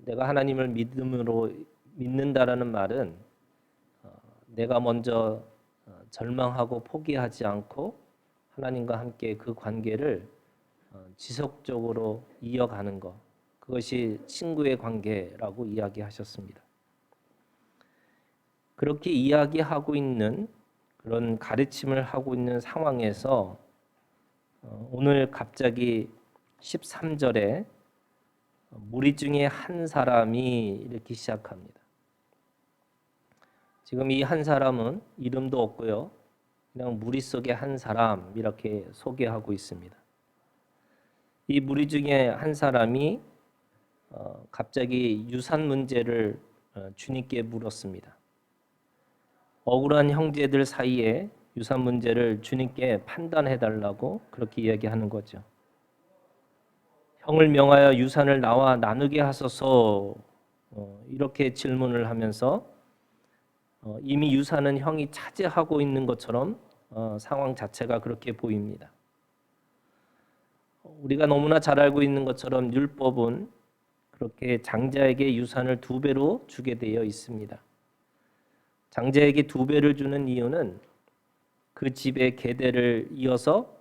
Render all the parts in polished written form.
내가 하나님을 믿음으로 믿는다라는 말은 내가 먼저 절망하고 포기하지 않고 하나님과 함께 그 관계를 지속적으로 이어가는 것, 그것이 친구의 관계라고 이야기하셨습니다. 그렇게 이야기하고 있는 그런 가르침을 하고 있는 상황에서 오늘 갑자기 13절에 무리 중에 한 사람이 이렇게 시작합니다. 지금 이 한 사람은 이름도 없고요, 그냥 무리 속의 한 사람 이렇게 소개하고 있습니다. 이 무리 중에 한 사람이 갑자기 유산 문제를 주님께 물었습니다. 억울한 형제들 사이에 유산 문제를 주님께 판단해 달라고 그렇게 이야기하는 거죠. 형을 명하여 유산을 나와 나누게 하소서, 이렇게 질문을 하면서 이미 유산은 형이 차지하고 있는 것처럼 상황 자체가 그렇게 보입니다. 우리가 너무나 잘 알고 있는 것처럼 율법은 그렇게 장자에게 유산을 2배로 주게 되어 있습니다. 장자에게 2배를 주는 이유는 그 집의 계대를 이어서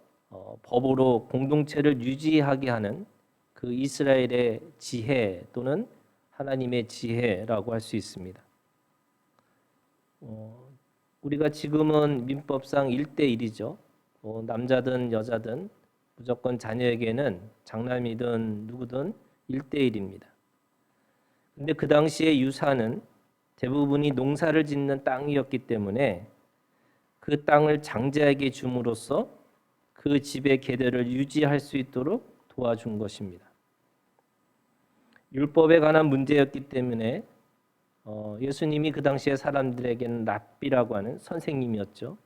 법으로 공동체를 유지하게 하는 그 이스라엘의 지혜 또는 하나님의 지혜라고 할 수 있습니다. 우리가 지금은 민법상 1대1이죠. 남자든 여자든 무조건 자녀에게는 장남이든 누구든 1대1입니다. 근데 그 당시에 유산은 대부분이 농사를 짓는 땅이었기 때문에 그 땅을 장자에게 줌으로써 그 집의 계대를 유지할 수 있도록 도와준 것입니다. 율법에 관한 문제였기 때문에 예수님이 그 당시에 사람들에게는 랍비라고 하는 선생님이었죠.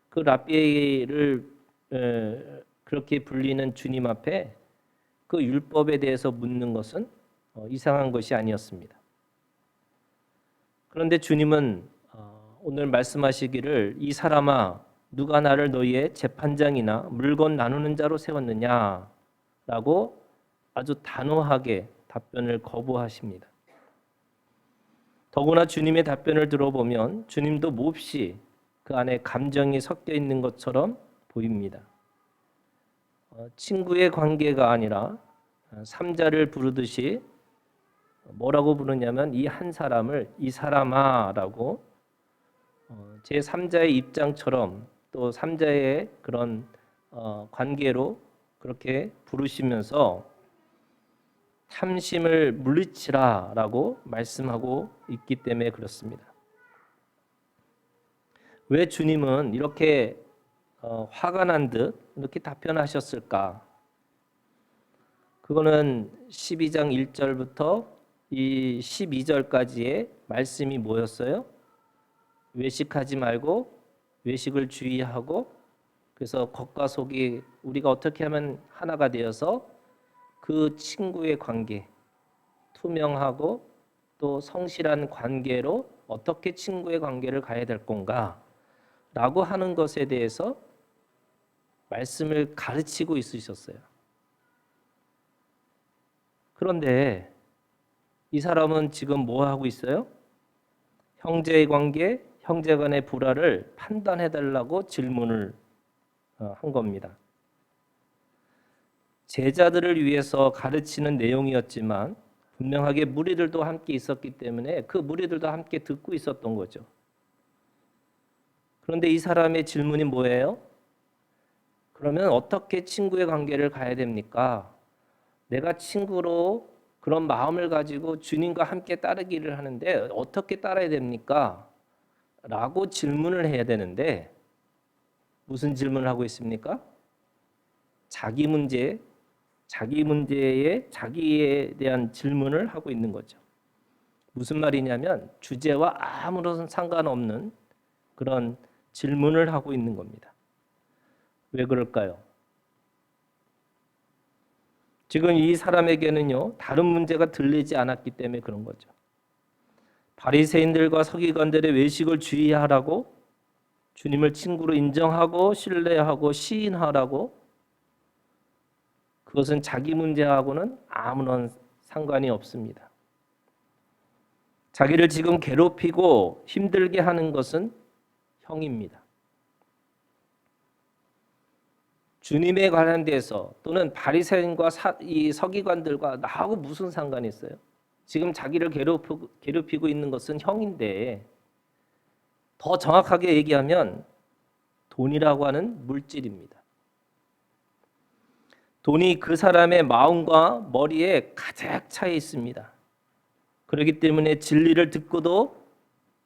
그 랍비를 그렇게 불리는 주님 앞에 그 율법에 대해서 묻는 것은 이상한 것이 아니었습니다. 그런데 주님은 오늘 말씀하시기를 이 사람아 누가 나를 너희의 재판장이나 물건 나누는 자로 세웠느냐 라고 아주 단호하게 답변을 거부하십니다. 더구나 주님의 답변을 들어보면 주님도 몹시 그 안에 감정이 섞여 있는 것처럼 보입니다. 친구의 관계가 아니라 삼자를 부르듯이 뭐라고 부르냐면 이 한 사람을 이 사람아 라고 제 3자의 입장처럼 또 3자의 그런 관계로 그렇게 부르시면서 탐심을 물리치라 라고 말씀하고 있기 때문에 그렇습니다. 왜 주님은 이렇게 화가 난 듯 이렇게 답변하셨을까? 그거는 12장 1절부터 이 12절까지의 말씀이 뭐였어요? 외식하지 말고 외식을 주의하고, 그래서 겉과 속이 우리가 어떻게 하면 하나가 되어서 그 친구의 관계, 투명하고 또 성실한 관계로 어떻게 친구의 관계를 가야 될 건가 라고 하는 것에 대해서 말씀을 가르치고 있으셨어요. 그런데 이 사람은 지금 뭐 하고 있어요? 형제의 관계, 형제 간의 불화를 판단해 달라고 질문을 한 겁니다. 제자들을 위해서 가르치는 내용이었지만 분명하게 무리들도 함께 있었기 때문에 그 무리들도 함께 듣고 있었던 거죠. 그런데 이 사람의 질문이 뭐예요? 그러면 어떻게 친구의 관계를 가야 됩니까? 내가 친구로 그런 마음을 가지고 주님과 함께 따르기를 하는데 어떻게 따라야 됩니까? 라고 질문을 해야 되는데 무슨 질문을 하고 있습니까? 자기 문제에 자기에 대한 질문을 하고 있는 거죠. 무슨 말이냐면 주제와 아무런 상관없는 그런 질문을 하고 있는 겁니다. 왜 그럴까요? 지금 이 사람에게는요, 다른 문제가 들리지 않았기 때문에 그런 거죠. 바리새인들과 서기관들의 외식을 주의하라고, 주님을 친구로 인정하고 신뢰하고 시인하라고, 그것은 자기 문제하고는 아무런 상관이 없습니다. 자기를 지금 괴롭히고 힘들게 하는 것은 형입니다. 주님에 관련돼서 또는 바리새인과 이 서기관들과 나하고 무슨 상관이 있어요? 지금 자기를 괴롭히고 있는 것은 형인데, 더 정확하게 얘기하면 돈이라고 하는 물질입니다. 돈이 그 사람의 마음과 머리에 가득 차 있습니다. 그렇기 때문에 진리를 듣고도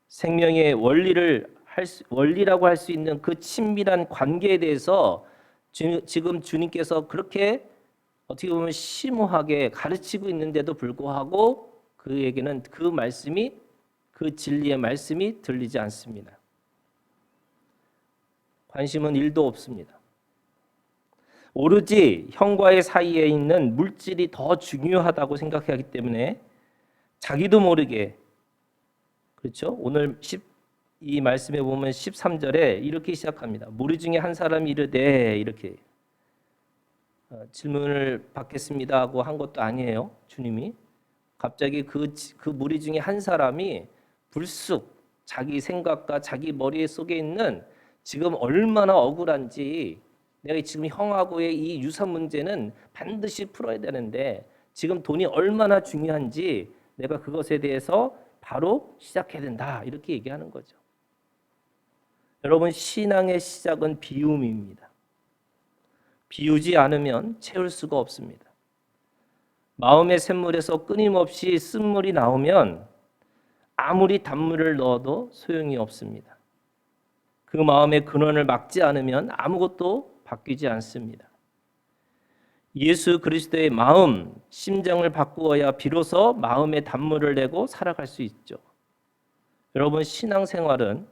생명의 원리라고 할 수 있는 그 친밀한 관계에 대해서 지금 주님께서 그렇게 어떻게 보면 심오하게 가르치고 있는데도 불구하고 그에게는 그 말씀이, 그 진리의 말씀이 들리지 않습니다. 관심은 1도 없습니다. 오로지 형과의 사이에 있는 물질이 더 중요하다고 생각하기 때문에 자기도 모르게, 그렇죠? 오늘 이 말씀에 보면 13절에 이렇게 시작합니다. 무리 중에 한 사람이 이르되, 이렇게 질문을 받겠습니다 하고 한 것도 아니에요. 주님이 갑자기 그 무리 중에 한 사람이 불쑥 자기 생각과 자기 머리 속에 있는 지금 얼마나 억울한지, 내가 지금 형하고의 이 유산 문제는 반드시 풀어야 되는데 지금 돈이 얼마나 중요한지 내가 그것에 대해서 바로 시작해야 된다, 이렇게 얘기하는 거죠. 여러분, 신앙의 시작은 비움입니다. 비우지 않으면 채울 수가 없습니다. 마음의 샘물에서 끊임없이 쓴물이 나오면 아무리 단물을 넣어도 소용이 없습니다. 그 마음의 근원을 막지 않으면 아무것도 바뀌지 않습니다. 예수 그리스도의 마음, 심정을 바꾸어야 비로소 마음의 단물을 내고 살아갈 수 있죠. 여러분, 신앙생활은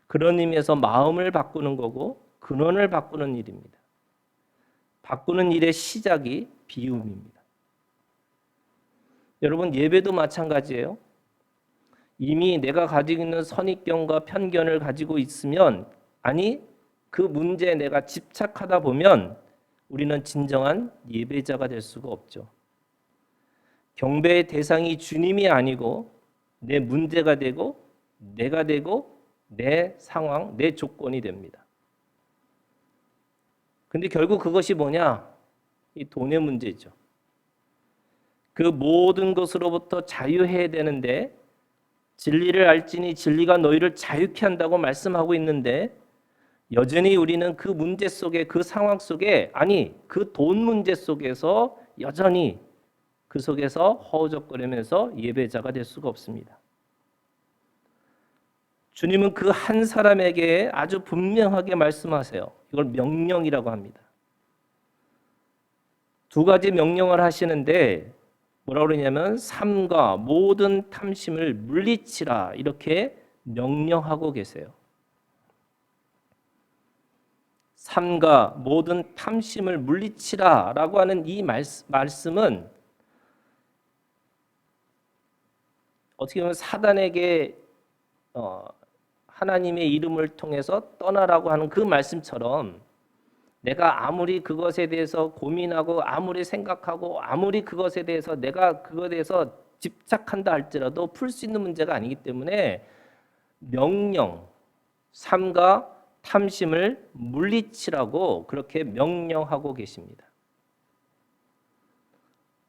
그런 의미에서 마음을 바꾸는 거고 근원을 바꾸는 일입니다. 바꾸는 일의 시작이 비움입니다. 여러분, 예배도 마찬가지예요. 이미 내가 가지고 있는 선입견과 편견을 가지고 있으면, 아니 그 문제에 내가 집착하다 보면 우리는 진정한 예배자가 될 수가 없죠. 경배의 대상이 주님이 아니고 내 문제가 되고 내가 되고 내 상황, 내 조건이 됩니다. 근데 결국 그것이 뭐냐? 이 돈의 문제죠. 그 모든 것으로부터 자유해야 되는데, 진리를 알지니 진리가 너희를 자유케 한다고 말씀하고 있는데, 여전히 우리는 그 문제 속에, 그 상황 속에, 아니 그 돈 문제 속에서 여전히 그 속에서 허우적거리면서 예배자가 될 수가 없습니다. 주님은 그 한 사람에게 아주 분명하게 말씀하세요. 이걸 명령이라고 합니다. 2가지 명령을 하시는데 뭐라고 그러냐면 삼가 모든 탐심을 물리치라, 이렇게 명령하고 계세요. 삼가 모든 탐심을 물리치라라고 하는 이 말씀은 어떻게 보면 사단에게 하나님의 이름을 통해서 떠나라고 하는 그 말씀처럼, 내가 아무리 그것에 대해서 고민하고 아무리 생각하고 아무리 그것에 대해서 내가 그것에 대해서 집착한다 할지라도 풀 수 있는 문제가 아니기 때문에 명령, 삼가 탐심을 물리치라고 그렇게 명령하고 계십니다.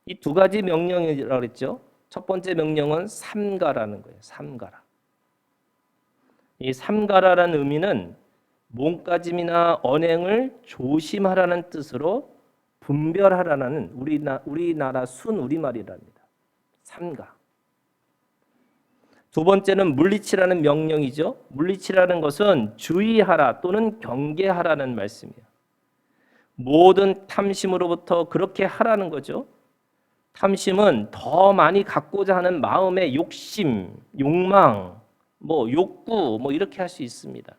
이 2가지 명령이라고 했죠. 첫 번째 명령은 삼가라는 거예요. 삼가라. 이 삼가라라는 의미는 몸가짐이나 언행을 조심하라는 뜻으로 분별하라는 우리나라 순 우리말이랍니다. 삼가. 2번째는 물리치라는 명령이죠. 물리치라는 것은 주의하라 또는 경계하라는 말씀이에요. 모든 탐심으로부터 그렇게 하라는 거죠. 탐심은 더 많이 갖고자 하는 마음의 욕심, 욕망, 욕구, 이렇게 할 수 있습니다.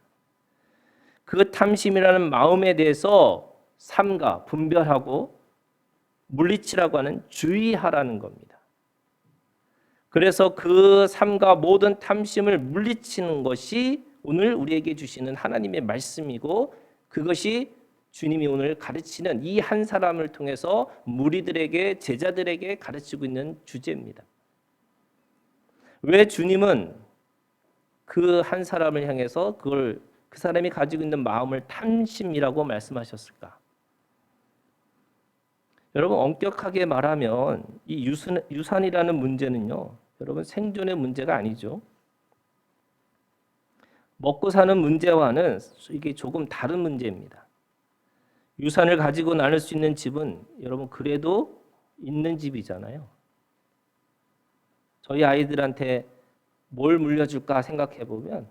그 탐심이라는 마음에 대해서 삼가, 분별하고 물리치라고 하는 주의하라는 겁니다. 그래서 그 삼가 모든 탐심을 물리치는 것이 오늘 우리에게 주시는 하나님의 말씀이고, 그것이 주님이 오늘 가르치는 이 한 사람을 통해서 무리들에게, 제자들에게 가르치고 있는 주제입니다. 왜 주님은 그 한 사람을 향해서 그 사람이 가지고 있는 마음을 탐심이라고 말씀하셨을까? 여러분 엄격하게 말하면 이 유산이라는 문제는요, 여러분 생존의 문제가 아니죠. 먹고 사는 문제와는 이게 조금 다른 문제입니다. 유산을 가지고 나눌 수 있는 집은 여러분 그래도 있는 집이잖아요. 저희 아이들한테 뭘 물려줄까 생각해 보면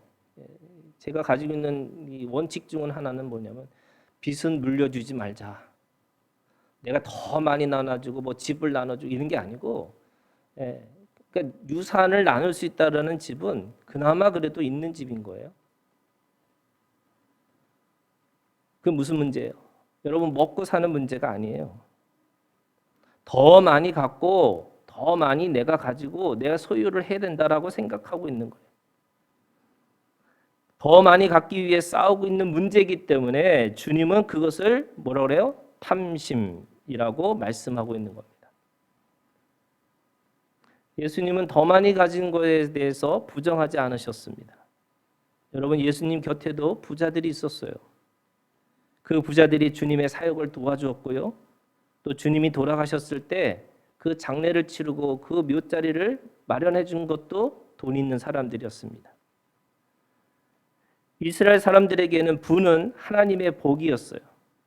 제가 가지고 있는 이 원칙 중은 하나는 뭐냐면 빚은 물려주지 말자. 내가 더 많이 나눠주고 뭐 집을 나눠주고 이런 게 아니고, 그러니까 유산을 나눌 수 있다라는 집은 그나마 그래도 있는 집인 거예요. 그 무슨 문제예요? 여러분 먹고 사는 문제가 아니에요. 더 많이 갖고 더 많이 내가 가지고 내가 소유를 해야 된다라고 생각하고 있는 거예요. 더 많이 갖기 위해 싸우고 있는 문제이기 때문에 주님은 그것을 뭐라 그래요? 탐심이라고 말씀하고 있는 겁니다. 예수님은 더 많이 가진 것에 대해서 부정하지 않으셨습니다. 여러분 예수님 곁에도 부자들이 있었어요. 그 부자들이 주님의 사역을 도와주었고요. 또 주님이 돌아가셨을 때 그 장례를 치르고 그 묘자리를 마련해 준 것도 돈 있는 사람들이었습니다. 이스라엘 사람들에게는 부는 하나님의 복이었어요.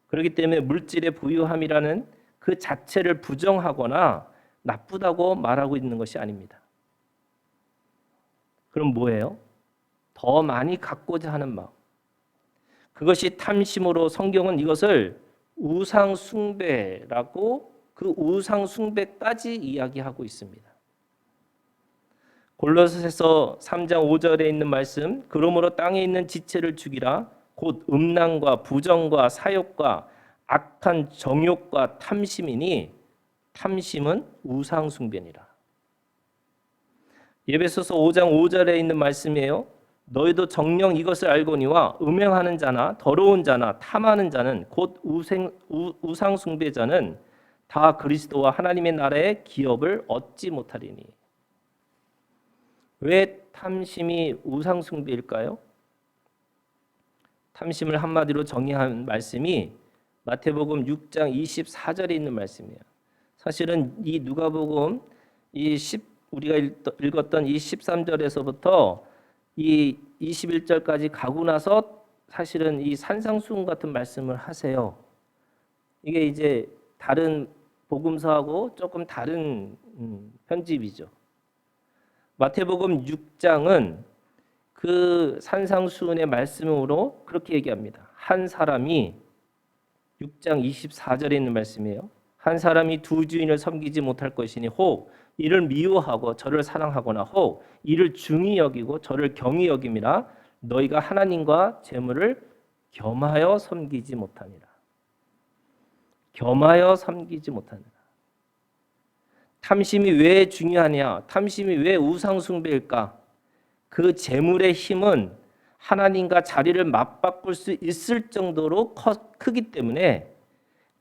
그렇기 때문에 물질의 부유함이라는 그 자체를 부정하거나 나쁘다고 말하고 있는 것이 아닙니다. 그럼 뭐예요? 더 많이 갖고자 하는 마음. 그것이 탐심으로 성경은 이것을 우상 숭배라고 그 우상 숭배까지 이야기하고 있습니다. 골로새서 3장 5절에 있는 말씀, 그러므로 땅에 있는 지체를 죽이라, 곧 음란과 부정과 사욕과 악한 정욕과 탐심이니 탐심은 우상 숭배니라. 에베소서 5장 5절에 있는 말씀이에요. 너희도 정녕 이것을 알거니와 음행하는 자나 더러운 자나 탐하는 자는 곧 우상 숭배자는 다 그리스도와 하나님의 나라의 기업을 얻지 못하리니. 왜 탐심이 우상 숭배일까요? 탐심을 한마디로 정의한 말씀이 마태복음 6장 24절에 있는 말씀이에요. 사실은 이 누가복음 우리가 읽었던 이 13절에서부터 이 21절까지 가고 나서 사실은 이 산상수훈 같은 말씀을 하세요. 이게 이제 다른 복음서하고 조금 다른 편집이죠. 마태복음 6장은 그 산상수훈의 말씀으로 그렇게 얘기합니다. 한 사람이 6장 24절에 있는 말씀이에요. 한 사람이 두 주인을 섬기지 못할 것이니 혹 이를 미워하고 저를 사랑하거나 혹 이를 중히 여기고 저를 경히 여김이라 너희가 하나님과 재물을 겸하여 섬기지 못하니라. 겸하여 섬기지 못하니라. 탐심이 왜 중요하냐? 탐심이 왜 우상 숭배일까? 그 재물의 힘은 하나님과 자리를 맞바꿀 수 있을 정도로 크기 때문에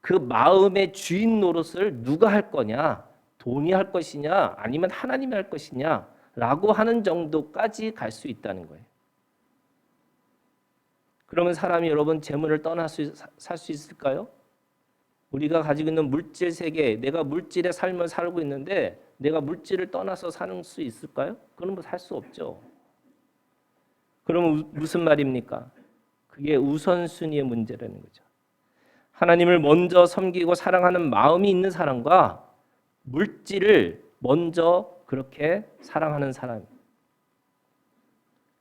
그 마음의 주인 노릇을 누가 할 거냐? 돈이 할 것이냐? 아니면 하나님이 할 것이냐? 라고 하는 정도까지 갈 수 있다는 거예요. 그러면 사람이 여러분 재물을 살 수 있을까요? 우리가 가지고 있는 물질 세계, 내가 물질의 삶을 살고 있는데 내가 물질을 떠나서 사는 수 있을까요? 그건 뭐 살 수 없죠. 그러면 무슨 말입니까? 그게 우선순위의 문제라는 거죠. 하나님을 먼저 섬기고 사랑하는 마음이 있는 사람과 물질을 먼저 그렇게 사랑하는 사람.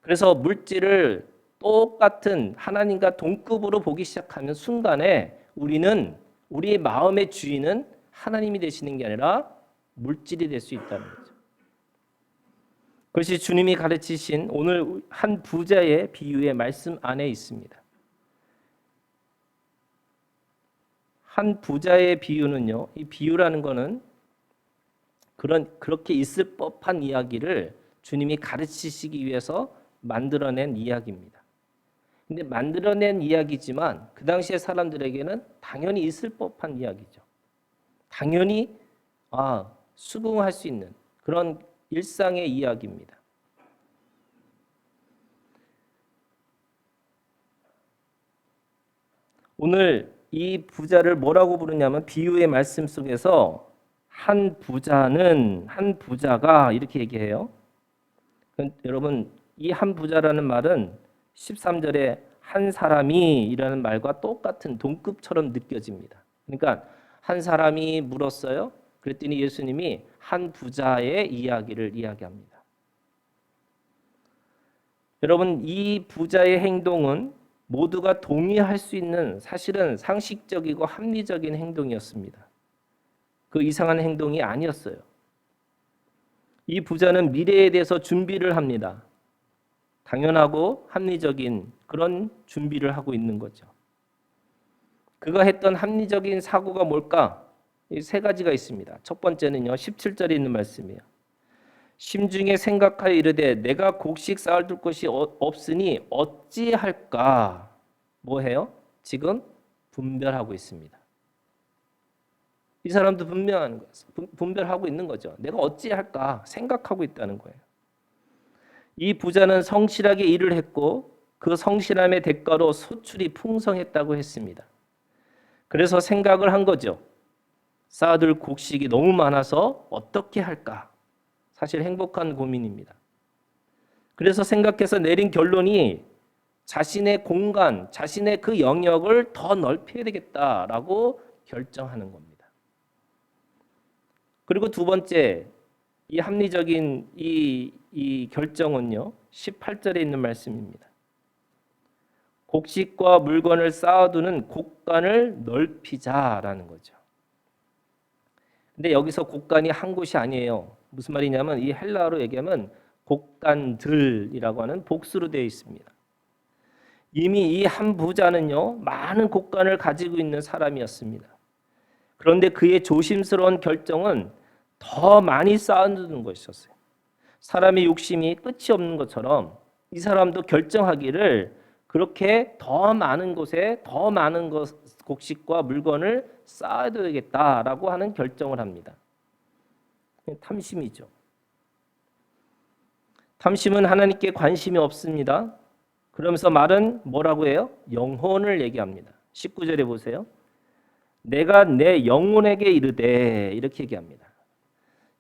그래서 물질을 똑같은 하나님과 동급으로 보기 시작하면 순간에 우리의 마음의 주인은 하나님이 되시는 게 아니라 물질이 될 수 있다는 거죠. 그것이 주님이 가르치신 오늘 한 부자의 비유의 말씀 안에 있습니다. 한 부자의 비유는요, 이 비유라는 거는 그렇게 있을 법한 이야기를 주님이 가르치시기 위해서 만들어낸 이야기입니다. 근데 만들어낸 이야기지만 그 당시의 사람들에게는 당연히 있을 법한 이야기죠. 당연히 수긍할 수 있는 그런 일상의 이야기입니다. 오늘 이 부자를 뭐라고 부르냐면 비유의 말씀 속에서 한 부자가 이렇게 얘기해요. 여러분 이 한 부자라는 말은 13절에 한 사람이라는 말과 똑같은 동급처럼 느껴집니다. 그러니까 한 사람이 물었어요. 그랬더니 예수님이 한 부자의 이야기를 이야기합니다. 여러분 이 부자의 행동은 모두가 동의할 수 있는 사실은 상식적이고 합리적인 행동이었습니다. 그 이상한 행동이 아니었어요. 이 부자는 미래에 대해서 준비를 합니다. 당연하고 합리적인 그런 준비를 하고 있는 거죠. 그가 했던 합리적인 사고가 뭘까? 이 세 가지가 있습니다. 첫 번째는요. 17절에 있는 말씀이에요. 심중에 생각하여 이르되 내가 곡식 쌓아둘 곳이 없으니 어찌할까? 뭐해요? 지금 분별하고 있습니다. 이 사람도 분별하고 있는 거죠. 내가 어찌할까? 생각하고 있다는 거예요. 이 부자는 성실하게 일을 했고 그 성실함의 대가로 소출이 풍성했다고 했습니다. 그래서 생각을 한 거죠. 쌓아둘 곡식이 너무 많아서 어떻게 할까? 사실 행복한 고민입니다. 그래서 생각해서 내린 결론이 자신의 공간, 자신의 그 영역을 더 넓혀야 되겠다라고 결정하는 겁니다. 그리고 두 번째, 이 합리적인 이 결정은요. 18절에 있는 말씀입니다. 곡식과 물건을 쌓아두는 곡간을 넓히자라는 거죠. 근데 여기서 곡간이 한 곳이 아니에요. 무슨 말이냐면 이 헬라어로 얘기하면 곡간들이라고 하는 복수로 되어 있습니다. 이미 이 한 부자는요. 많은 곡간을 가지고 있는 사람이었습니다. 그런데 그의 조심스러운 결정은 더 많이 쌓아두는 것이었어요. 사람의 욕심이 끝이 없는 것처럼 이 사람도 결정하기를 그렇게 더 많은 곳에 더 많은 곡식과 물건을 쌓아둬야겠다라고 하는 결정을 합니다. 탐심이죠. 탐심은 하나님께 관심이 없습니다. 그러면서 말은 뭐라고 해요? 영혼을 얘기합니다. 19절에 보세요. 내가 내 영혼에게 이르되 이렇게 얘기합니다.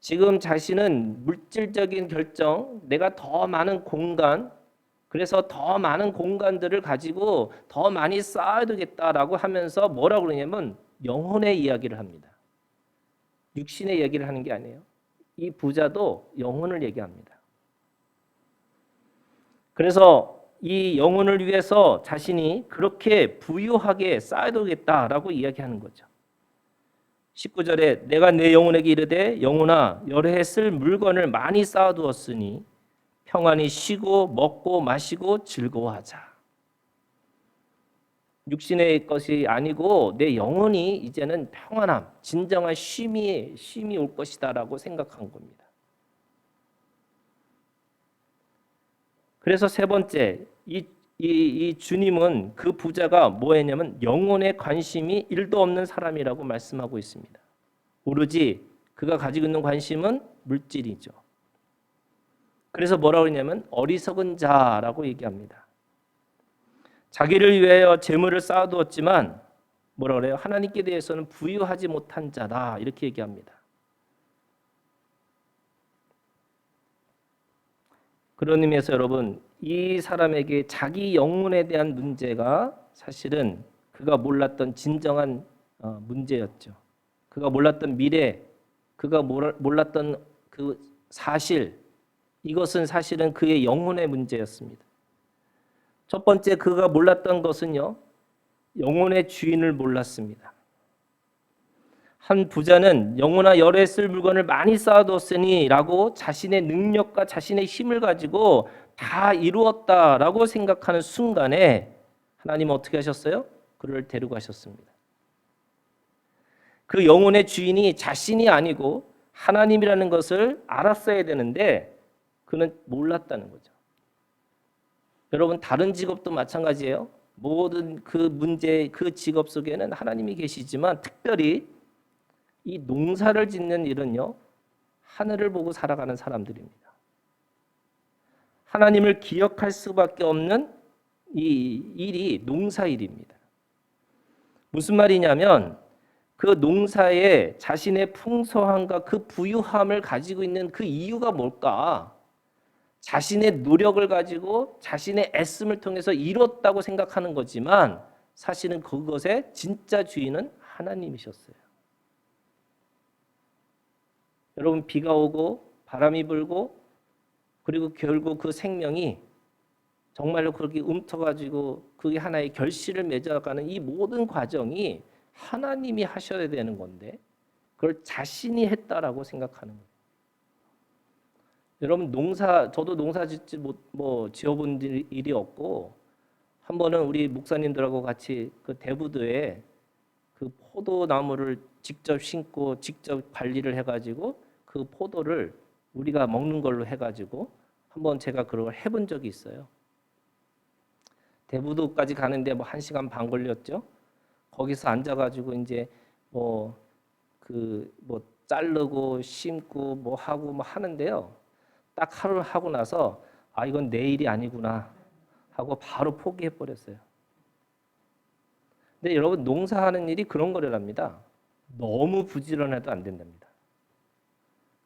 지금 자신은 물질적인 결정, 내가 더 많은 공간, 그래서 더 많은 공간들을 가지고 더 많이 쌓아두겠다라고 하면서 뭐라고 그러냐면 영혼의 이야기를 합니다. 육신의 얘기를 하는 게 아니에요. 이 부자도 영혼을 얘기합니다. 그래서 이 영혼을 위해서 자신이 그렇게 부유하게 쌓아두겠다라고 이야기하는 거죠. 19절에 내가 내 영혼에게 이르되 영혼아 여러 해 쓸 물건을 많이 쌓아두었으니 평안히 쉬고 먹고 마시고 즐거워하자. 육신의 것이 아니고 내 영혼이 이제는 평안함, 진정한 쉼이 올 것이다라고 생각한 겁니다. 그래서 세 번째, 이 주님은 그 부자가 뭐 했냐면 영혼에 관심이 1도 없는 사람이라고 말씀하고 있습니다. 오로지 그가 가지고 있는 관심은 물질이죠. 그래서 뭐라고 그러냐면 어리석은 자라고 얘기합니다. 자기를 위하여 재물을 쌓아두었지만 뭐라고 그래요? 하나님께 대해서는 부유하지 못한 자다 이렇게 얘기합니다. 그런 의미에서 여러분 이 사람에게 자기 영혼에 대한 문제가 사실은 그가 몰랐던 진정한 문제였죠. 그가 몰랐던 미래, 그가 몰랐던 그 사실, 이것은 사실은 그의 영혼의 문제였습니다. 첫 번째 그가 몰랐던 것은요. 영혼의 주인을 몰랐습니다. 한 부자는 영혼아 여러 해 쓸 물건을 많이 쌓아뒀으니 라고 자신의 능력과 자신의 힘을 가지고 다 이루었다라고 생각하는 순간에 하나님은 어떻게 하셨어요? 그를 데려가셨습니다. 그 영혼의 주인이 자신이 아니고 하나님이라는 것을 알았어야 되는데 그는 몰랐다는 거죠. 여러분 다른 직업도 마찬가지예요. 모든 그 문제, 그 직업 속에는 하나님이 계시지만 특별히 이 농사를 짓는 일은요. 하늘을 보고 살아가는 사람들입니다. 하나님을 기억할 수밖에 없는 이 일이 농사일입니다. 무슨 말이냐면 그 농사에 자신의 풍성함과 그 부유함을 가지고 있는 그 이유가 뭘까? 자신의 노력을 가지고 자신의 애씀을 통해서 이뤘다고 생각하는 거지만 사실은 그것의 진짜 주인은 하나님이셨어요. 여러분, 비가 오고 바람이 불고 그리고 결국 그 생명이 정말로 그렇게 움터가지고 그게 하나의 결실을 맺어가는 이 모든 과정이 하나님이 하셔야 되는 건데 그걸 자신이 했다라고 생각하는 거예요. 여러분, 저도 농사 짓지 지어본 일이 없고 한 번은 우리 목사님들하고 같이 그 대부도에 그 포도나무를 직접 심고 직접 관리를 해가지고 그 포도를 우리가 먹는 걸로 해가지고 한번 제가 그걸 해본 적이 있어요. 대부도까지 가는데 1시간 반 걸렸죠. 거기서 앉아가지고 이제 자르고 심고 하고 하는데요. 딱 하루 하고 나서 이건 내 일이 아니구나 하고 바로 포기해 버렸어요. 근데 여러분, 농사하는 일이 그런 거랍니다. 너무 부지런해도 안 된답니다.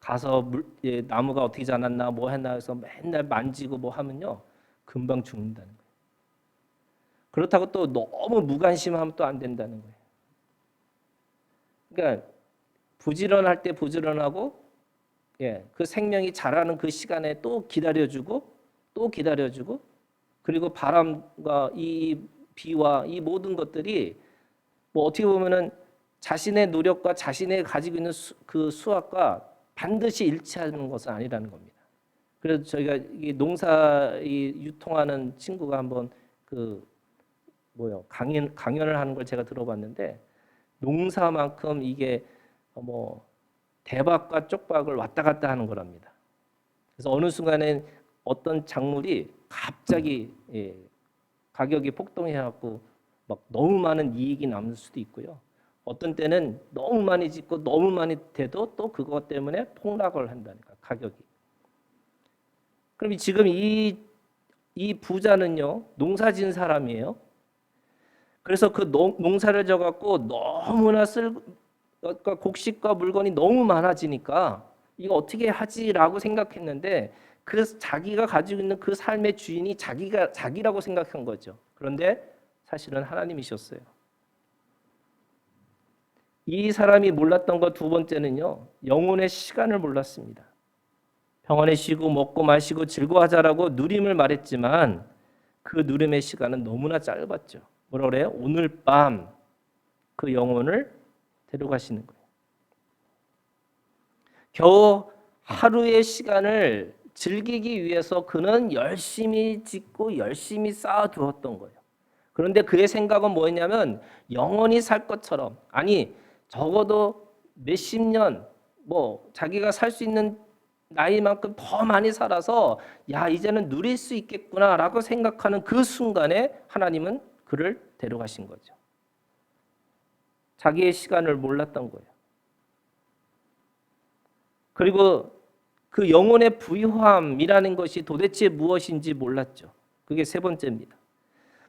가서 나무가 어떻게 자랐나 했나 해서 맨날 만지고 하면요 금방 죽는다는 거예요. 그렇다고 또 너무 무관심하면 또 안 된다는 거예요. 그러니까 부지런할 때 부지런하고 그 생명이 자라는 그 시간에 또 기다려주고 그리고 바람과 이 비와 이 모든 것들이 어떻게 보면은 자신의 노력과 자신의 가지고 있는 그 수확과 반드시 일치하는 것은 아니라는 겁니다. 그래서 저희가 이 농사 유통하는 친구가 한번 강연을 하는 걸 제가 들어봤는데 농사만큼 이게 대박과 쪽박을 왔다 갔다 하는 거랍니다. 그래서 어느 순간에 어떤 작물이 갑자기 가격이 폭등해갖고 너무 많은 이익이 남을 수도 있고요. 어떤 때는 너무 많이 짓고 너무 많이 돼도 또 그것 때문에 폭락을 한다니까 가격이. 그럼 지금 이 부자는요 농사진 사람이에요. 그래서 그 농사를 져갖고 너무나 곡식과 물건이 너무 많아지니까 이거 어떻게 하지라고 생각했는데 그 자기가 가지고 있는 그 삶의 주인이 자기라고 생각한 거죠. 그런데 사실은 하나님이셨어요. 이 사람이 몰랐던 것 두 번째는요, 영혼의 시간을 몰랐습니다. 평안에 쉬고 먹고 마시고 즐거워하자라고 누림을 말했지만 그 누림의 시간은 너무나 짧았죠. 뭐라 그래요? 오늘 밤 그 영혼을 데려가시는 거예요. 겨우 하루의 시간을 즐기기 위해서 그는 열심히 짓고 열심히 쌓아두었던 거예요. 그런데 그의 생각은 뭐였냐면 영원히 살 것처럼, 아니 적어도 몇십 년 자기가 살 수 있는 나이만큼 더 많이 살아서 이제는 누릴 수 있겠구나라고 생각하는 그 순간에 하나님은 그를 데려가신 거죠. 자기의 시간을 몰랐던 거예요. 그리고 그 영혼의 부유함이라는 것이 도대체 무엇인지 몰랐죠. 그게 세 번째입니다.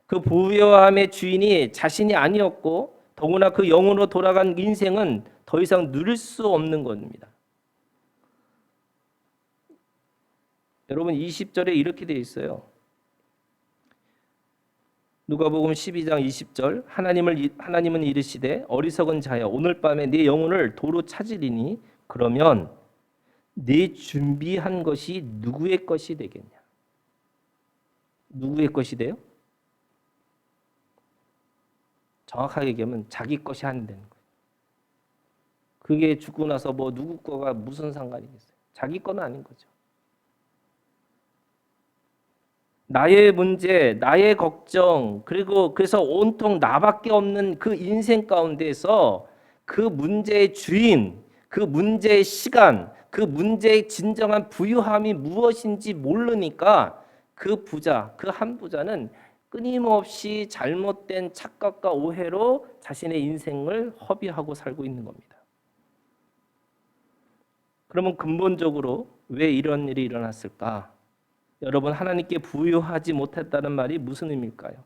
그 부유함의 주인이 자신이 아니었고 더구나 그 영혼으로 돌아간 인생은 더 이상 누릴 수 없는 겁니다. 여러분 20절에 이렇게 되어 있어요. 누가복음 12장 20절 하나님은 이르시되 어리석은 자여 오늘 밤에 네 영혼을 도로 찾으리니 그러면 네 준비한 것이 누구의 것이 되겠냐? 누구의 것이 돼요? 정확하게 얘기하면 자기 것이 안 되는 거예요. 그게 죽고 나서 누구 거가 무슨 상관이겠어요? 자기 거는 아닌 거죠. 나의 문제, 나의 걱정, 그래서 온통 나밖에 없는 그 인생 가운데서 그 문제의 주인, 그 문제의 시간, 그 문제의 진정한 부유함이 무엇인지 모르니까 그 한 부자는 끊임없이 잘못된 착각과 오해로 자신의 인생을 허비하고 살고 있는 겁니다. 그러면 근본적으로 왜 이런 일이 일어났을까? 여러분, 하나님께 부유하지 못했다는 말이 무슨 의미일까요?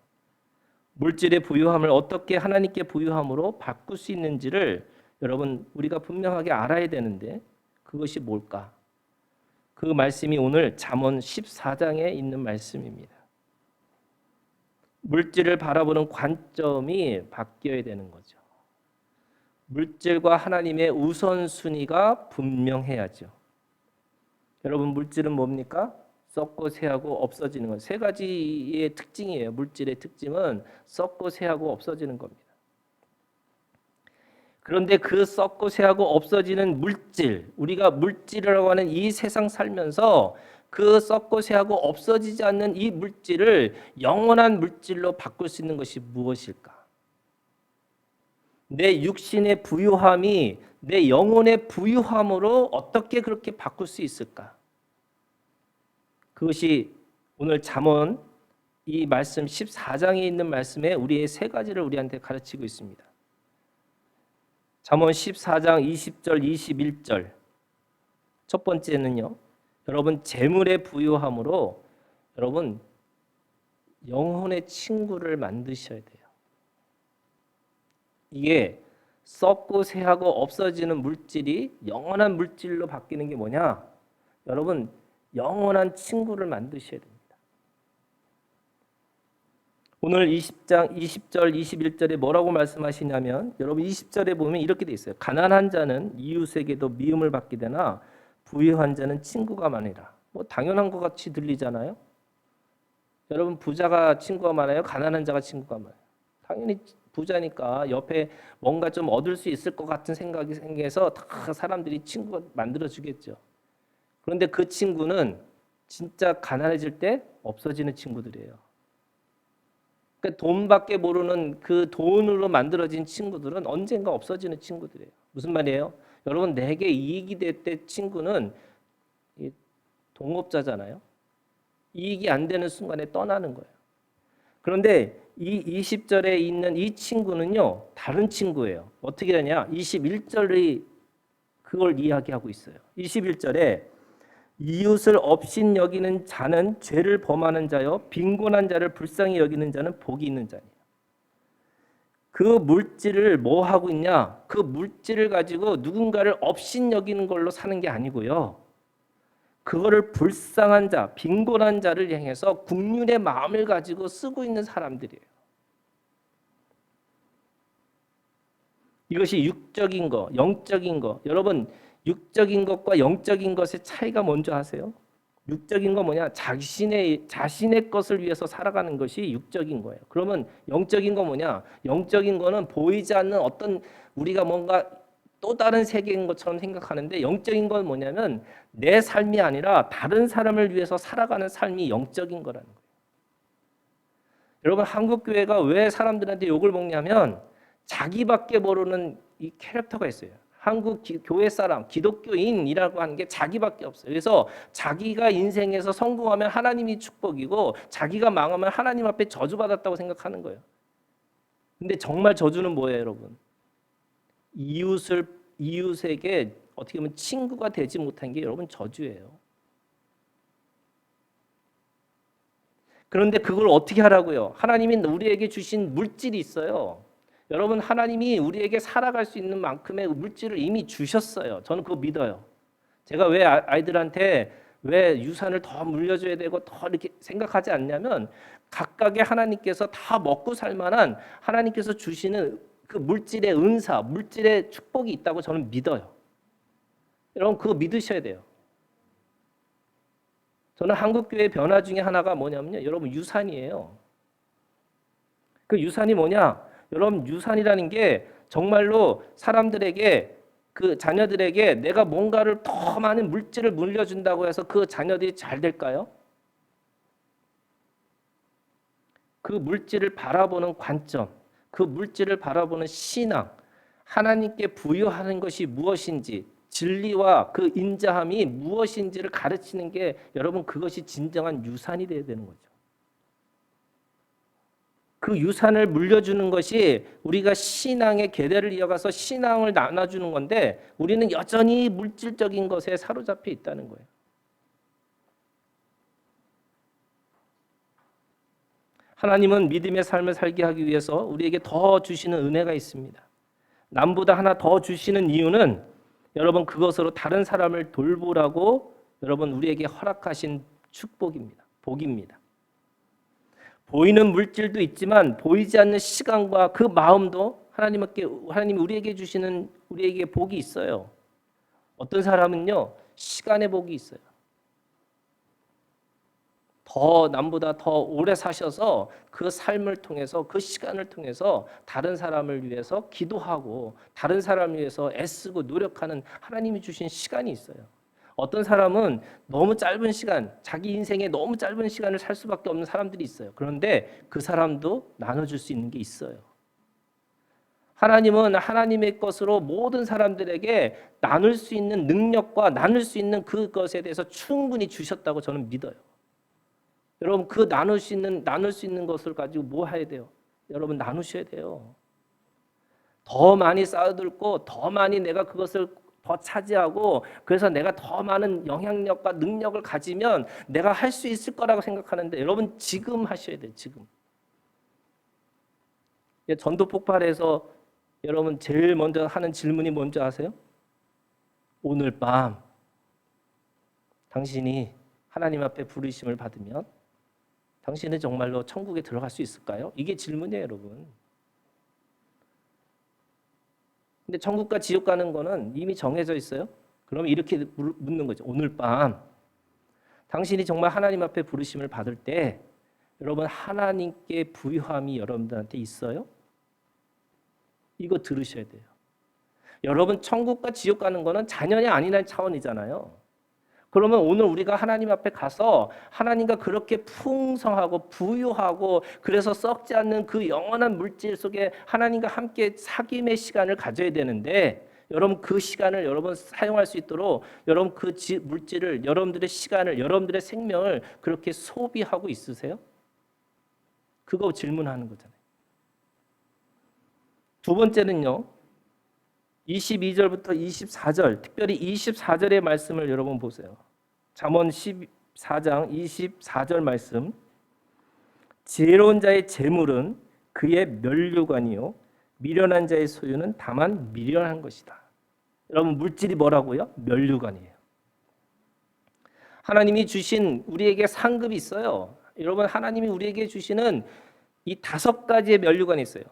물질의 부유함을 어떻게 하나님께 부유함으로 바꿀 수 있는지를 여러분 우리가 분명하게 알아야 되는데 그것이 뭘까? 그 말씀이 오늘 잠언 14장에 있는 말씀입니다. 물질을 바라보는 관점이 바뀌어야 되는 거죠. 물질과 하나님의 우선순위가 분명해야죠. 여러분, 물질은 뭡니까? 썩고 쇠하고 없어지는 것. 세 가지의 특징이에요. 물질의 특징은 썩고 쇠하고 없어지는 겁니다. 그런데 그 썩고 쇠하고 없어지는 물질, 우리가 물질이라고 하는 이 세상 살면서 그 썩고 쇠하고 없어지지 않는 이 물질을 영원한 물질로 바꿀 수 있는 것이 무엇일까? 내 육신의 부유함이 내 영혼의 부유함으로 어떻게 그렇게 바꿀 수 있을까? 그것이 오늘 잠언 이 말씀 14장에 있는 말씀에 우리의 세 가지를 우리한테 가르치고 있습니다. 잠언 14장 20절 21절. 첫 번째는요. 여러분, 재물의 부유함으로 여러분 영혼의 친구를 만드셔야 돼요. 이게 썩고 쇠하고 없어지는 물질이 영원한 물질로 바뀌는 게 뭐냐? 여러분, 영원한 친구를 만드셔야 됩니다. 오늘 20장 20절 21절에 뭐라고 말씀하시냐면 여러분 20절에 보면 이렇게 돼 있어요. 가난한 자는 이웃에게도 미움을 받게 되나 부유한 자는 친구가 많으라. 뭐 당연한 것 같이 들리잖아요. 여러분, 부자가 친구가 많아요? 가난한 자가 친구가 많아요? 당연히 부자니까 옆에 뭔가 좀 얻을 수 있을 것 같은 생각이 생겨서 다 사람들이 친구가 만들어 주겠죠. 그런데 그 친구는 진짜 가난해질 때 없어지는 친구들이에요. 그러니까 돈밖에 모르는 그 돈으로 만들어진 친구들은 언젠가 없어지는 친구들이에요. 무슨 말이에요? 여러분, 내게 이익이 될 때 친구는 동업자잖아요. 이익이 안 되는 순간에 떠나는 거예요. 그런데 이 20절에 있는 이 친구는요, 다른 친구예요. 어떻게 되냐? 21절이 그걸 이야기하고 있어요. 21절에 이웃을 업신 여기는 자는 죄를 범하는 자요, 빈곤한 자를 불쌍히 여기는 자는 복이 있는 자니라. 그 물질을 뭐 하고 있냐? 그 물질을 가지고 누군가를 업신 여기는 걸로 사는 게 아니고요. 그거를 불쌍한 자, 빈곤한 자를 향해서 국률의 마음을 가지고 쓰고 있는 사람들이에요. 이것이 육적인 거, 영적인 거. 여러분, 육적인 것과 영적인 것의 차이가 뭔지 아세요? 육적인 거 뭐냐? 자신의 것을 위해서 살아가는 것이 육적인 거예요. 그러면 영적인 거 뭐냐? 영적인 거는 보이지 않는 어떤 우리가 뭔가 또 다른 세계인 것처럼 생각하는데, 영적인 건 뭐냐면 내 삶이 아니라 다른 사람을 위해서 살아가는 삶이 영적인 거라는 거예요. 여러분, 한국 교회가 왜 사람들한테 욕을 먹냐면 자기밖에 모르는 이 캐릭터가 있어요. 한국 교회 사람, 기독교인이라고 하는 게 자기밖에 없어요. 그래서 자기가 인생에서 성공하면 하나님이 축복이고 자기가 망하면 하나님 앞에 저주받았다고 생각하는 거예요. 근데 정말 저주는 뭐예요, 여러분? 이웃에게 어떻게 보면 친구가 되지 못한 게 여러분 저주예요. 그런데 그걸 어떻게 하라고요? 하나님이 우리에게 주신 물질이 있어요. 여러분, 하나님이 우리에게 살아갈 수 있는 만큼의 물질을 이미 주셨어요. 저는 그거 믿어요. 제가 왜 아이들한테 왜 유산을 더 물려줘야 되고 더 이렇게 생각하지 않냐면 각각의 하나님께서 다 먹고 살 만한 하나님께서 주시는 그 물질의 은사, 물질의 축복이 있다고 저는 믿어요. 여러분, 그거 믿으셔야 돼요. 저는 한국교회 변화 중에 하나가 뭐냐면요. 여러분, 유산이에요. 그 유산이 뭐냐? 여러분, 유산이라는 게 정말로 사람들에게 그 자녀들에게 내가 뭔가를 더 많은 물질을 물려준다고 해서 그 자녀들이 잘 될까요? 그 물질을 바라보는 관점, 그 물질을 바라보는 신앙, 하나님께 부여하는 것이 무엇인지, 진리와 그 인자함이 무엇인지를 가르치는 게 여러분 그것이 진정한 유산이 되어야 되는 거죠. 그 유산을 물려주는 것이 우리가 신앙의 계대를 이어가서 신앙을 나눠주는 건데 우리는 여전히 물질적인 것에 사로잡혀 있다는 거예요. 하나님은 믿음의 삶을 살게 하기 위해서 우리에게 더 주시는 은혜가 있습니다. 남보다 하나 더 주시는 이유는 여러분 그것으로 다른 사람을 돌보라고 여러분 우리에게 허락하신 축복입니다. 복입니다. 보이는 물질도 있지만 보이지 않는 시간과 그 마음도 하나님이 우리에게 주시는 우리에게 복이 있어요. 어떤 사람은요 시간의 복이 있어요. 더 남보다 더 오래 사셔서 그 삶을 통해서 그 시간을 통해서 다른 사람을 위해서 기도하고 다른 사람을 위해서 애쓰고 노력하는 하나님이 주신 시간이 있어요. 어떤 사람은 너무 짧은 시간, 자기 인생에 너무 짧은 시간을 살 수밖에 없는 사람들이 있어요. 그런데 그 사람도 나눠줄 수 있는 게 있어요. 하나님은 하나님의 것으로 모든 사람들에게 나눌 수 있는 능력과 나눌 수 있는 그것에 대해서 충분히 주셨다고 저는 믿어요. 여러분 그 나눌 수 있는 것을 가지고 뭐 해야 돼요? 여러분 나누셔야 돼요. 더 많이 쌓아둘고 더 많이 내가 그것을 더 차지하고 그래서 내가 더 많은 영향력과 능력을 가지면 내가 할 수 있을 거라고 생각하는데 여러분 지금 하셔야 돼요. 지금. 전도 폭발에서 여러분 제일 먼저 하는 질문이 뭔지 아세요? 오늘 밤 당신이 하나님 앞에 부르심을 받으면 당신은 정말로 천국에 들어갈 수 있을까요? 이게 질문이에요, 여러분. 근데 천국과 지옥 가는 거는 이미 정해져 있어요. 그러면 이렇게 묻는 거죠. 오늘 밤 당신이 정말 하나님 앞에 부르심을 받을 때 여러분 하나님께 부유함이 여러분들한테 있어요? 이거 들으셔야 돼요. 여러분 천국과 지옥 가는 거는 자녀냐 아니냐의 차원이잖아요. 그러면 오늘 우리가 하나님 앞에 가서 하나님과 그렇게 풍성하고 부유하고 그래서 썩지 않는 그 영원한 물질 속에 하나님과 함께 사귐의 시간을 가져야 되는데 여러분 그 시간을 여러분 사용할 수 있도록 여러분 그 물질을 여러분들의 시간을 여러분들의 생명을 그렇게 소비하고 있으세요? 그거 질문하는 거잖아요. 두 번째는요. 22절부터 24절, 특별히 24절의 말씀을 여러분 보세요. 잠언 14장 24절 말씀. 지혜로운 자의 재물은 그의 면류관이요 미련한 자의 소유는 다만 미련한 것이다. 여러분 물질이 뭐라고요? 면류관이에요. 하나님이 주신 우리에게 상급이 있어요. 여러분 하나님이 우리에게 주시는 이 5가지의 면류관이 있어요.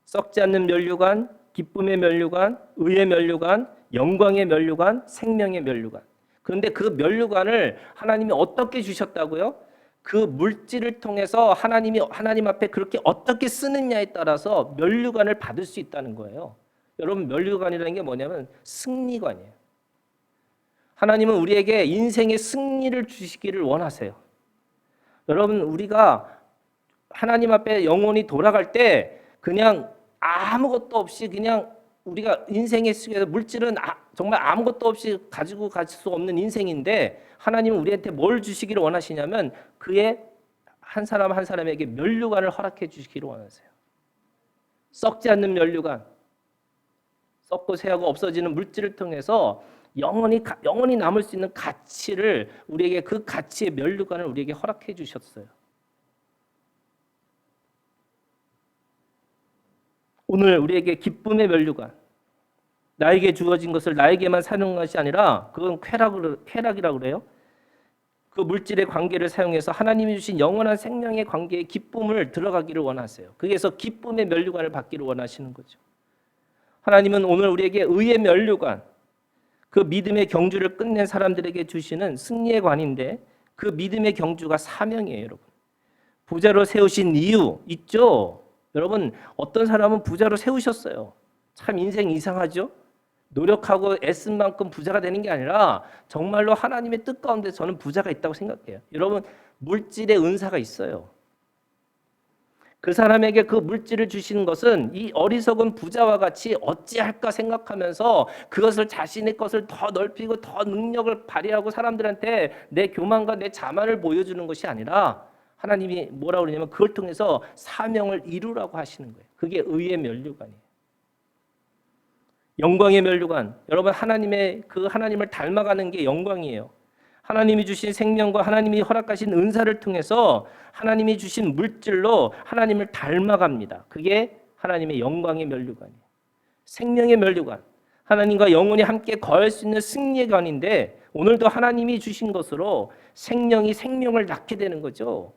썩지 않는 면류관, 기쁨의 면류관, 의의 면류관, 영광의 면류관, 생명의 면류관. 그런데 그 면류관을 하나님이 어떻게 주셨다고요? 그 물질을 통해서 하나님 앞에 그렇게 어떻게 쓰느냐에 따라서 면류관을 받을 수 있다는 거예요. 여러분 면류관이라는 게 뭐냐면 승리관이에요. 하나님은 우리에게 인생의 승리를 주시기를 원하세요. 여러분 우리가 하나님 앞에 영혼이 돌아갈 때 그냥 아무것도 없이 그냥 우리가 인생의 속에서 물질은 정말 아무것도 없이 가지고 갈 수 없는 인생인데 하나님은 우리한테 뭘 주시기를 원하시냐면 그의 한 사람 한 사람에게 면류관을 허락해 주시기를 원하세요. 썩지 않는 면류관, 썩고 새하고 없어지는 물질을 통해서 영원히 남을 수 있는 가치를 우리에게 그 가치의 면류관을 우리에게 허락해 주셨어요. 오늘 우리에게 기쁨의 면류관, 나에게 주어진 것을 나에게만 사는 것이 아니라 그건 쾌락이라고 그래요. 그 물질의 관계를 사용해서 하나님이 주신 영원한 생명의 관계의 기쁨을 들어가기를 원하세요. 그래서 기쁨의 면류관을 받기를 원하시는 거죠. 하나님은 오늘 우리에게 의의 면류관, 그 믿음의 경주를 끝낸 사람들에게 주시는 승리의 관인데 그 믿음의 경주가 사명이에요, 여러분. 부자로 세우신 이유 있죠? 여러분 어떤 사람은 부자로 세우셨어요. 참 인생 이상하죠? 노력하고 애쓴 만큼 부자가 되는 게 아니라 정말로 하나님의 뜻 가운데 저는 부자가 있다고 생각해요. 여러분 물질의 은사가 있어요. 그 사람에게 그 물질을 주시는 것은 이 어리석은 부자와 같이 어찌할까 생각하면서 그것을 자신의 것을 더 넓히고 더 능력을 발휘하고 사람들한테 내 교만과 내 자만을 보여주는 것이 아니라 하나님이 뭐라고 그러냐면 그걸 통해서 사명을 이루라고 하시는 거예요. 그게 의의 면류관이에요. 영광의 면류관. 여러분, 하나님의 그 하나님을 닮아가는 게 영광이에요. 하나님이 주신 생명과 하나님이 허락하신 은사를 통해서 하나님이 주신 물질로 하나님을 닮아갑니다. 그게 하나님의 영광의 면류관이에요. 생명의 면류관. 하나님과 영원히 함께 거할 수 있는 승리의 관인데 오늘도 하나님이 주신 것으로 생명이 생명을 낳게 되는 거죠.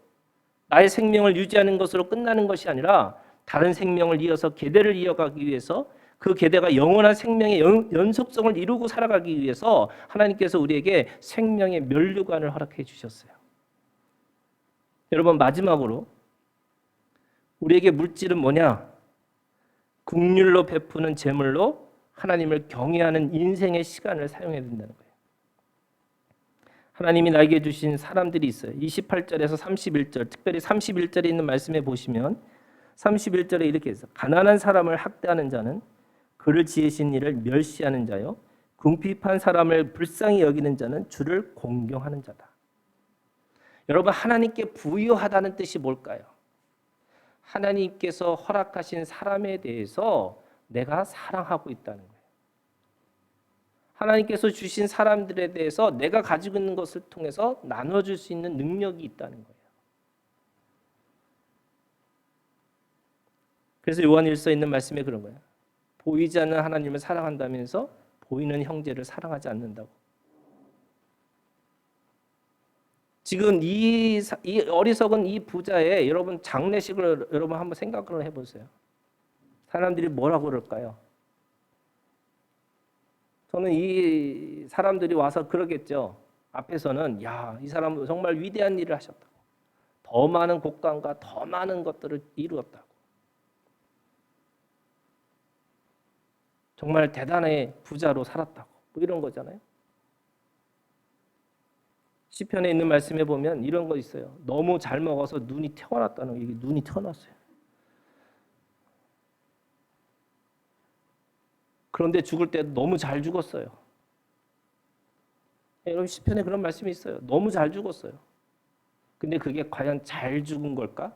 나의 생명을 유지하는 것으로 끝나는 것이 아니라 다른 생명을 이어서 계대를 이어가기 위해서 그 계대가 영원한 생명의 연속성을 이루고 살아가기 위해서 하나님께서 우리에게 생명의 면류관을 허락해 주셨어요. 여러분, 마지막으로 우리에게 물질은 뭐냐? 긍휼로 베푸는 제물로 하나님을 경외하는 인생의 시간을 사용해야 된다는 거예요. 하나님이 나에게 주신 사람들이 있어요. 28절에서 31절, 특별히 31절에 있는 말씀에 보시면 31절에 이렇게 해서 가난한 사람을 학대하는 자는 그를 지으신 이를 멸시하는 자요, 궁핍한 사람을 불쌍히 여기는 자는 주를 공경하는 자다. 여러분, 하나님께 부유하다는 뜻이 뭘까요? 하나님께서 허락하신 사람에 대해서 내가 사랑하고 있다는 거예요. 하나님께서 주신 사람들에 대해서 내가 가지고 있는 것을 통해서 나눠줄 수 있는 능력이 있다는 거예요. 그래서 요한일서에 있는 말씀에 그런 거예요. 보이지 않는 하나님을 사랑한다면서 보이는 형제를 사랑하지 않는다고. 지금 이 어리석은 이 부자의 여러분 장례식을 여러분 한번 생각을 해보세요. 사람들이 뭐라고 그럴까요? 저는 이 사람들이 와서 그러겠죠. 앞에서는 야, 이 사람은 정말 위대한 일을 하셨다고. 더 많은 곡간과 더 많은 것들을 이루었다고. 정말 대단한 부자로 살았다고. 뭐 이런 거잖아요. 시편에 있는 말씀에 보면 이런 거 있어요. 너무 잘 먹어서 눈이 태어났다는 거. 이게 눈이 태어났어요. 그런데 죽을 때 너무 잘 죽었어요. 여러분, 시편에 그런 말씀이 있어요. 너무 잘 죽었어요. 근데 그게 과연 잘 죽은 걸까?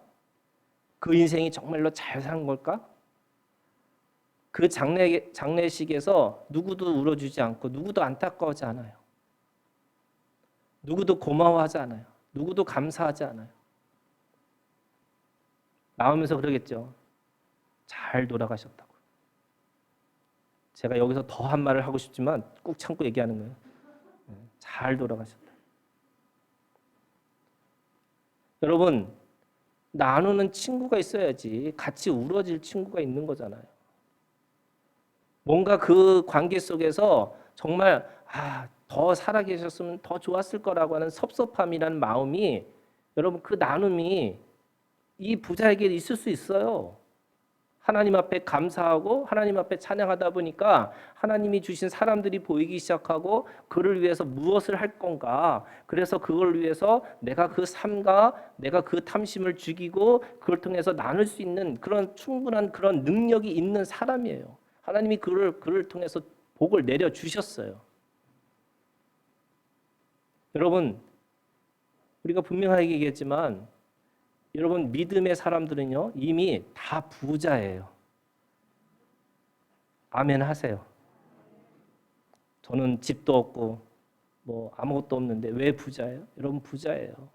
그 인생이 정말로 잘 산 걸까? 그 장례식에서 누구도 울어주지 않고 누구도 안타까워하지 않아요. 누구도 고마워하지 않아요. 누구도 감사하지 않아요. 나오면서 그러겠죠. 잘 돌아가셨다고. 제가 여기서 더 한 말을 하고 싶지만 꾹 참고 얘기하는 거예요. 잘 돌아가셨다. 여러분, 나누는 친구가 있어야지 같이 울어질 친구가 있는 거잖아요. 뭔가 그 관계 속에서 정말 더 살아계셨으면 더 좋았을 거라고 하는 섭섭함이라는 마음이 여러분 그 나눔이 이 부자에게 있을 수 있어요. 하나님 앞에 감사하고 하나님 앞에 찬양하다 보니까 하나님이 주신 사람들이 보이기 시작하고 그를 위해서 무엇을 할 건가. 그래서 그걸 위해서 내가 그 삶과 내가 그 탐심을 죽이고 그걸 통해서 나눌 수 있는 그런 충분한 그런 능력이 있는 사람이에요. 하나님이 그를 통해서 복을 내려 주셨어요. 여러분, 우리가 분명하게 얘기했지만 여러분 믿음의 사람들은요 이미 다 부자예요. 아멘 하세요. 저는 집도 없고 뭐 아무것도 없는데 왜 부자예요? 여러분 부자예요.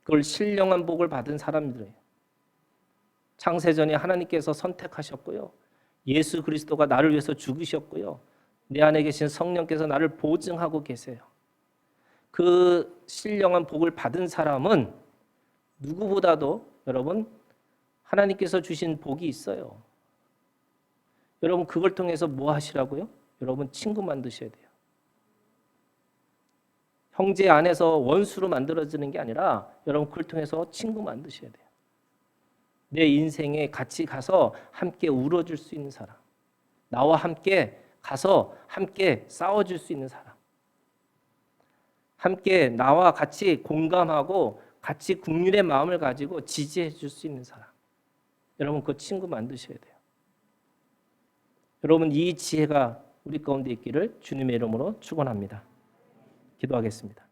그걸 신령한 복을 받은 사람들이에요. 창세전에 하나님께서 선택하셨고요. 예수 그리스도가 나를 위해서 죽으셨고요. 내 안에 계신 성령께서 나를 보증하고 계세요. 그 신령한 복을 받은 사람은 누구보다도 여러분 하나님께서 주신 복이 있어요. 여러분 그걸 통해서 뭐 하시라고요? 여러분 친구 만드셔야 돼요. 형제 안에서 원수로 만들어지는 게 아니라 여러분 그걸 통해서 친구 만드셔야 돼요. 내 인생에 같이 가서 함께 울어줄 수 있는 사람, 나와 함께 가서 함께 싸워줄 수 있는 사람, 함께 나와 같이 공감하고 같이 긍휼의 마음을 가지고 지지해 줄 수 있는 사람. 여러분 그 친구 만드셔야 돼요. 여러분 이 지혜가 우리 가운데 있기를 주님의 이름으로 축원합니다. 기도하겠습니다.